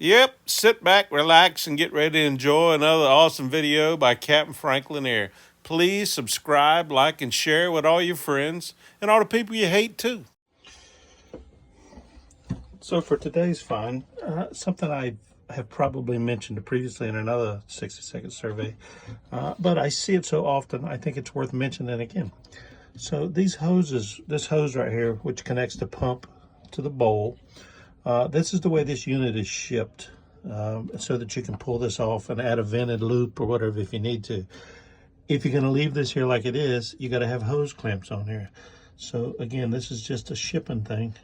Yep, sit back, relax, and get ready to enjoy another awesome video by Capt Frank Lanier. Please subscribe, like, and share with all your friends and all the people you hate too. So for today's find, something I have probably mentioned previously in another 60-second survey, but I see it so often, I think it's worth mentioning again. So these hoses, this hose right here, which connects the pump to the bowl, this is the way this unit is shipped, so that you can pull this off and add a vented loop or whatever if you need to. If you're going to leave this here like it is, you got to have hose clamps on here. So again, this is just a shipping thing.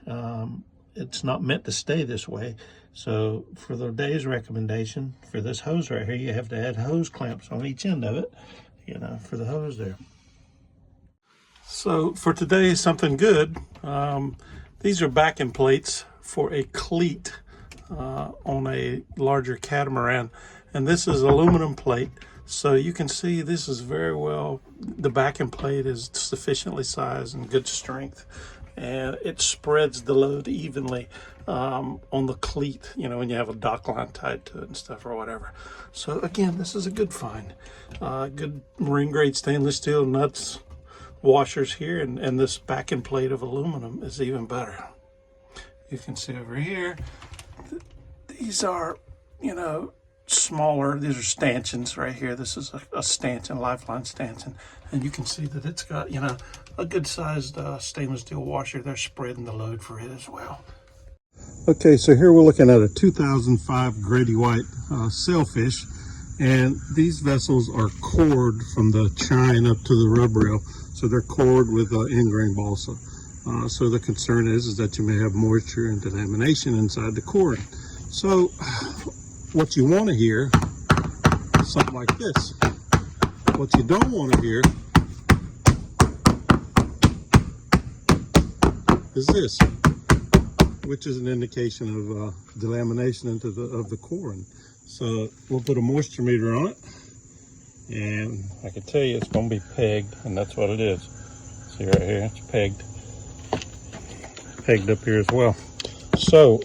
It's not meant to stay this way. So for the day's recommendation for this hose right here, you have to add hose clamps on each end of it, you know, for the hose there. So for today, something good. These are backing plates for a cleat on a larger catamaran, and this is aluminum plate. So you can see this is very well, the backing plate is sufficiently sized and good strength, and it spreads the load evenly on the cleat, you know, when you have a dock line tied to it and stuff or whatever. So again, this is a good find. Good marine grade stainless steel nuts, washers here, and this backing plate of aluminum is even better. You can see over here, these are, you know, smaller. These are stanchions right here. This is a stanchion, lifeline stanchion, and you can see that it's got, you know, a good sized stainless steel washer. They're spreading the load for it as well. Okay, so here we're looking at a 2005 Grady White sailfish, and these vessels are cored from the chine up to the rub rail, so they're cored with ingrain balsa. So the concern is that you may have moisture and delamination inside the coring. So what you want to hear is something like this. What you don't want to hear is this, which is an indication of delamination into the coring. So we'll put a moisture meter on it, and I can tell you it's going to be pegged, and that's what it is. See right here, it's pegged up here as well. So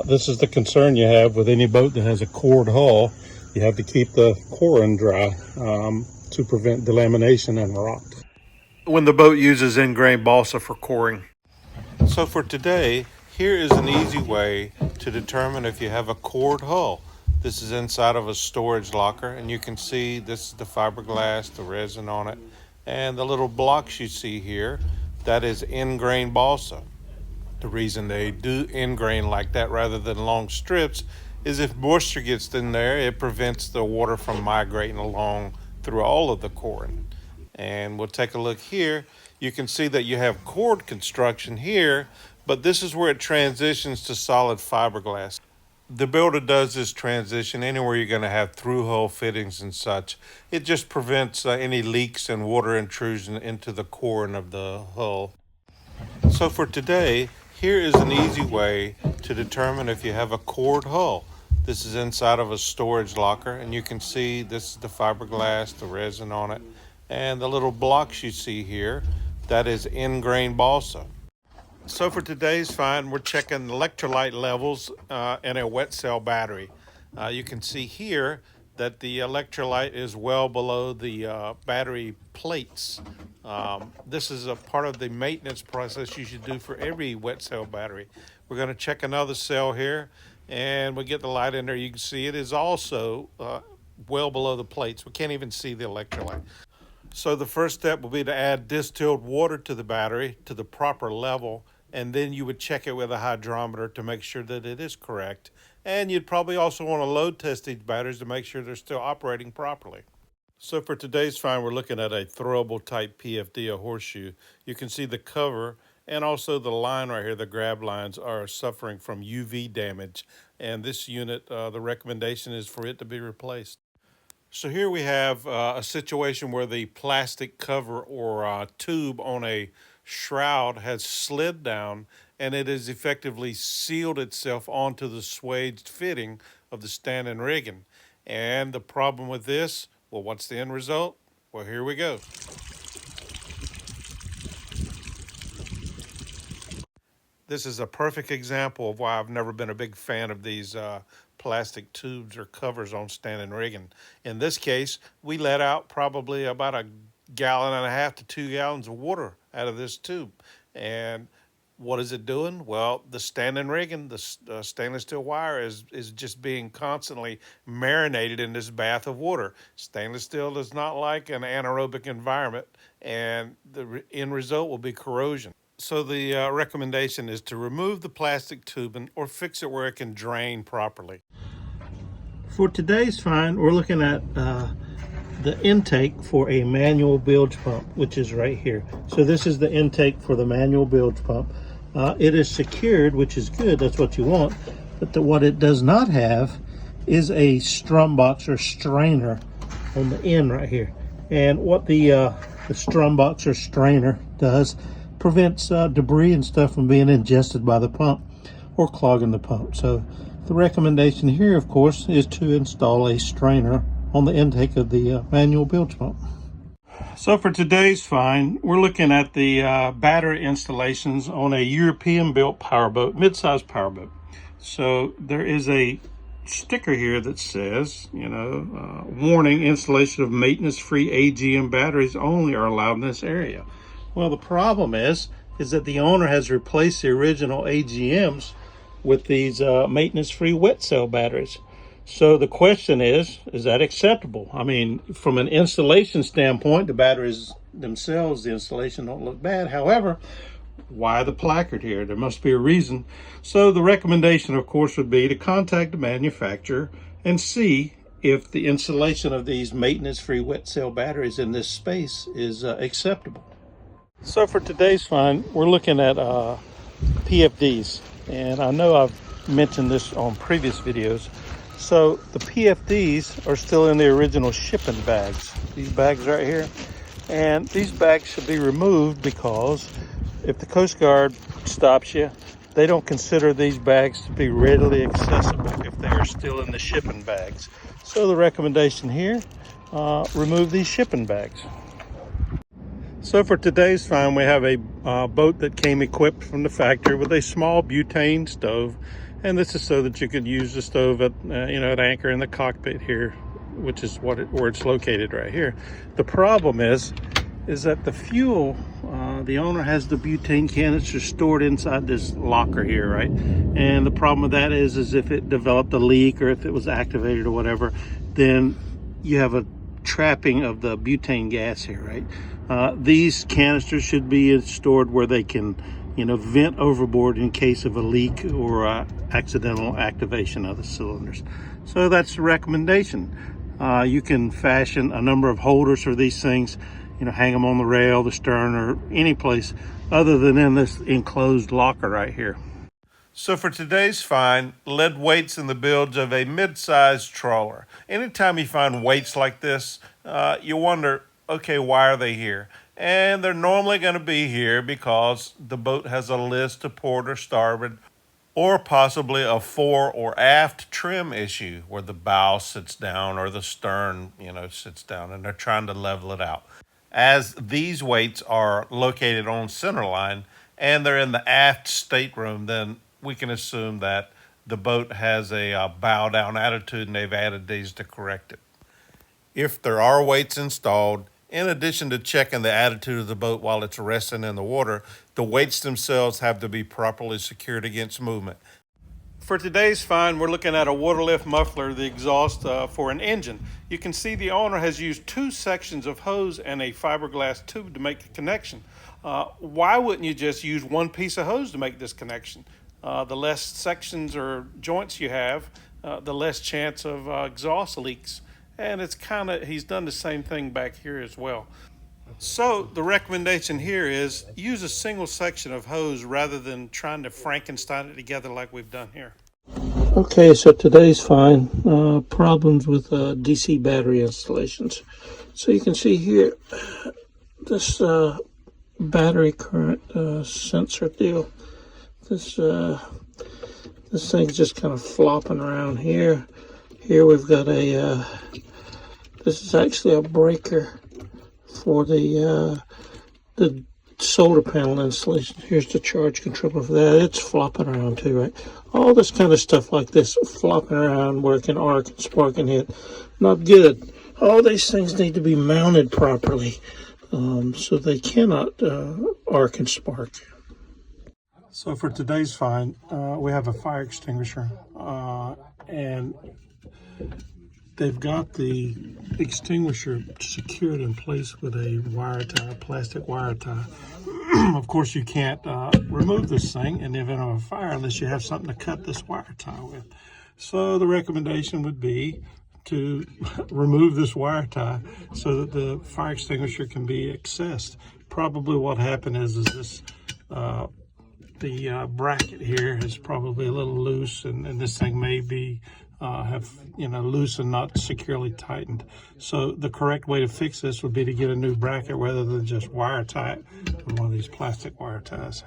this is the concern you have with any boat that has a cored hull. You have to keep the coring dry to prevent delamination and rot when the boat uses ingrain balsa for coring. So for today, here is an easy way to determine if you have a cored hull. This is inside of a storage locker, and you can see this is the fiberglass, the resin on it, and the little blocks you see here, that is ingrain balsa. The reason they do ingrain like that rather than long strips is if moisture gets in there, it prevents the water from migrating along through all of the coring. And we'll take a look here. You can see that you have cord construction here, but this is where it transitions to solid fiberglass. The builder does this transition anywhere you're going to have through hull fittings and such. It just prevents any leaks and water intrusion into the coring of the hull. So for today, here is an easy way to determine if you have a cored hull. This is inside of a storage locker, and you can see this is the fiberglass, the resin on it, and the little blocks you see here, that is ingrain balsa. So for today's find, we're checking electrolyte levels in a wet cell battery. You can see here that the electrolyte is well below the battery plates. This is a part of the maintenance process you should do for every wet cell battery. We're going to check another cell here, and we get the light in there. You can see it is also well below the plates. We can't even see the electrolyte. So the first step will be to add distilled water to the battery to the proper level, and then you would check it with a hydrometer to make sure that it is correct. And you'd probably also want to load test these batteries to make sure they're still operating properly. So for today's find, we're looking at a throwable type PFD, a horseshoe. You can see the cover and also the line right here, the grab lines are suffering from UV damage. And this unit, the recommendation is for it to be replaced. So here we have a situation where the plastic cover or tube on a shroud has slid down, and it has effectively sealed itself onto the swaged fitting of the standing rigging. And the problem with this, well, what's the end result? Well, here we go. This is a perfect example of why I've never been a big fan of these plastic tubes or covers on standing rigging. In this case, we let out probably about 1.5 gallons to 2 gallons of water out of this tube. And what is it doing? Well, the standing rigging, the stainless steel wire is just being constantly marinated in this bath of water. Stainless steel does not like an anaerobic environment, and the end result will be corrosion. So the recommendation is to remove the plastic tubing or fix it where it can drain properly. For today's find, we're looking at the intake for a manual bilge pump, which is right here. So this is the intake for the manual bilge pump. It is secured, which is good. That's what you want. But what it does not have is a strum box or strainer on the end right here. And what the strum box or strainer does prevents debris and stuff from being ingested by the pump or clogging the pump. So the recommendation here, of course, is to install a strainer on the intake of the manual bilge pump. So for today's find, we're looking at the battery installations on a European-built powerboat, mid-sized powerboat. So there is a sticker here that says, warning, installation of maintenance-free AGM batteries only are allowed in this area. Well, the problem is that the owner has replaced the original AGMs with these maintenance-free wet cell batteries. So the question is that acceptable? I mean, from an installation standpoint, the batteries themselves, the installation don't look bad. However, why the placard here? There must be a reason. So the recommendation, of course, would be to contact the manufacturer and see if the installation of these maintenance-free wet cell batteries in this space is acceptable. So for today's find, we're looking at PFDs. And I know I've mentioned this on previous videos. So the PFDs are still in the original shipping bags, these bags right here. And these bags should be removed because if the Coast Guard stops you, they don't consider these bags to be readily accessible if they are still in the shipping bags. So the recommendation here, remove these shipping bags. So for today's find, we have a boat that came equipped from the factory with a small butane stove. And this is so that you could use the stove at, at anchor in the cockpit here, which is where it's located right here. The problem is that the fuel, the owner has the butane canister stored inside this locker here, right? And the problem with that is if it developed a leak or if it was activated or whatever, then you have a trapping of the butane gas here, right? These canisters should be stored where they can vent overboard in case of a leak or accidental activation of the cylinders. So that's the recommendation. You can fashion a number of holders for these things, hang them on the rail, the stern, or any place other than in this enclosed locker right here. So for today's find, lead weights in the bilge of a mid-sized trawler. Anytime you find weights like this, you wonder, okay, why are they here? And they're normally going to be here because the boat has a list to port or starboard, or possibly a fore or aft trim issue where the bow sits down or the stern, sits down, and they're trying to level it out. As these weights are located on centerline and they're in the aft stateroom, then we can assume that the boat has a bow down attitude and they've added these to correct it. If there are weights installed, in addition to checking the attitude of the boat while it's resting in the water, the weights themselves have to be properly secured against movement. For today's find, we're looking at a water lift muffler, the exhaust for an engine. You can see the owner has used 2 sections of hose and a fiberglass tube to make the connection. Why wouldn't you just use one piece of hose to make this connection? The less sections or joints you have, the less chance of exhaust leaks. And he's done the same thing back here as well. So the recommendation here is use a single section of hose rather than trying to Frankenstein it together like we've done here. Okay, so today's find, problems with DC battery installations. So you can see here, this battery current sensor deal. This thing's just kind of flopping around here. Here we've got this is actually a breaker for the solar panel installation. Here's the charge controller for that. It's flopping around too, right? All this kind of stuff like this, flopping around where it can arc and spark and hit. Not good. All these things need to be mounted properly so they cannot arc and spark. So for today's find, we have a fire extinguisher, and they've got the extinguisher secured in place with a wire tie, plastic wire tie. Of course, you can't remove this thing in the event of a fire unless you have something to cut this wire tie with. So the recommendation would be to remove this wire tie so that the fire extinguisher can be accessed. Probably what happened is this the bracket here is probably a little loose, and this thing may be loose and not securely tightened. So the correct way to fix this would be to get a new bracket rather than just wire tie it with one of these plastic wire ties.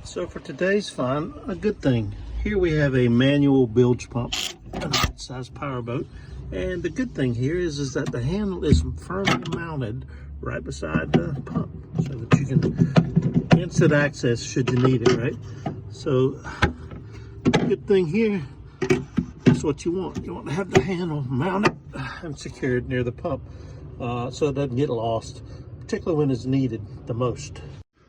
So for today's find, a good thing. Here we have a manual bilge pump, a size powerboat, and the good thing here is that the handle is firmly mounted right beside the pump so that you can instant access should you need it, right? So good thing here, that's what you want. You want to have the handle mounted and secured near the pump so it doesn't get lost, particularly when it's needed the most.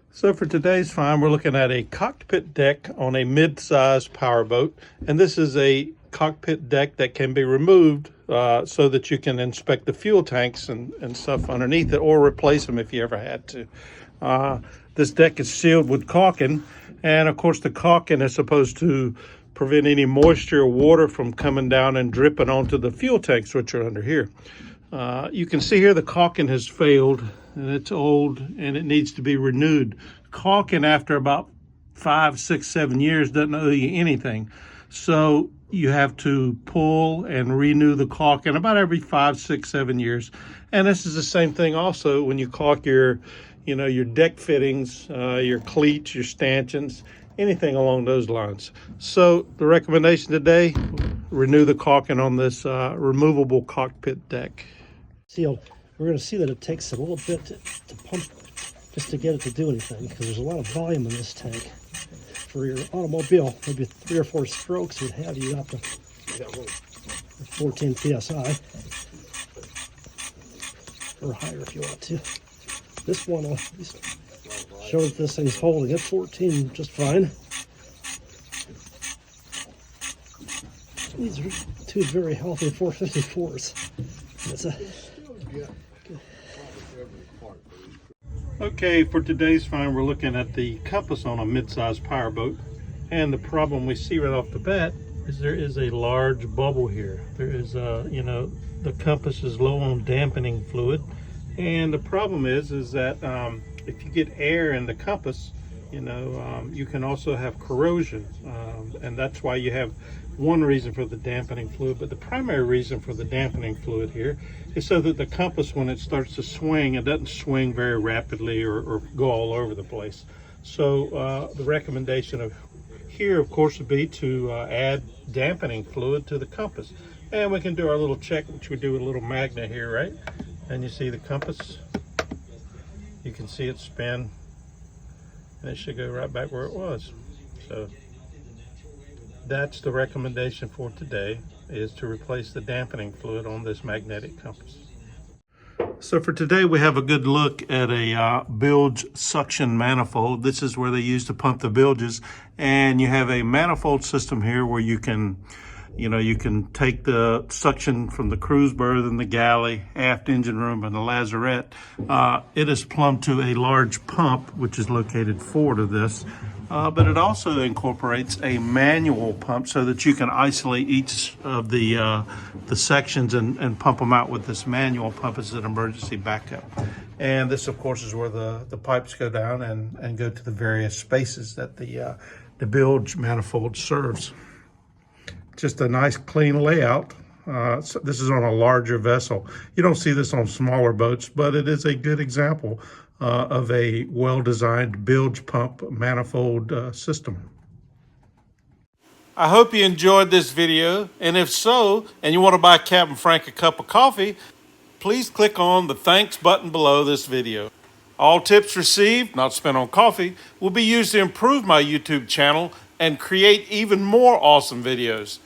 So for today's find, we're looking at a cockpit deck on a mid-size powerboat, and this is a cockpit deck that can be removed so that you can inspect the fuel tanks and stuff underneath it, or replace them if you ever had to. This deck is sealed with caulking, and of course the caulking is supposed to prevent any moisture or water from coming down and dripping onto the fuel tanks, which are under here. You can see here the caulking has failed, and it's old and it needs to be renewed. Caulking after about 5, 6, 7 years doesn't owe you anything. So you have to pull and renew the caulking about every 5, 6, 7 years. And this is the same thing also when you caulk your deck fittings, your cleats, your stanchions, anything along those lines. So the recommendation today, renew the caulking on this removable cockpit deck. Sealed. We're going to see that it takes a little bit to pump just to get it to do anything, because there's a lot of volume in this tank. For your automobile, maybe 3 or 4 strokes would have you up to 14 psi or higher if you want to. This one will show that this thing's holding at 14 just fine. These are two very healthy 454s. That's a Okay, for today's find, we're looking at the compass on a mid-sized powerboat, and the problem we see right off the bat is there is a large bubble here. There is the compass is low on dampening fluid, and the problem is that if you get air in the compass, you can also have corrosion, and that's why you have one reason for the dampening fluid. But the primary reason for the dampening fluid here is so that the compass, when it starts to swing, it doesn't swing very rapidly or go all over the place. So the recommendation here, of course, would be to add dampening fluid to the compass. And we can do our little check, which we do with a little magnet here, right? And you see the compass, you can see it spin, and it should go right back where it was. So that's the recommendation for today, is to replace the dampening fluid on this magnetic compass. So for today, we have a good look at a bilge suction manifold. This is where they use to pump the bilges, and you have a manifold system here where you can take the suction from the cruise berth and the galley, aft engine room, and the lazarette. It is plumbed to a large pump, which is located forward of this. But it also incorporates a manual pump so that you can isolate each of the sections and pump them out with this manual pump as an emergency backup. And this, of course, is where the pipes go down and go to the various spaces that the bilge manifold serves. Just a nice clean layout. So this is on a larger vessel. You don't see this on smaller boats, but it is a good example of a well-designed bilge pump manifold system. I hope you enjoyed this video, and if so, and you want to buy Capt Frank a cup of coffee, please click on the thanks button below this video. All tips received, not spent on coffee, will be used to improve my YouTube channel and create even more awesome videos.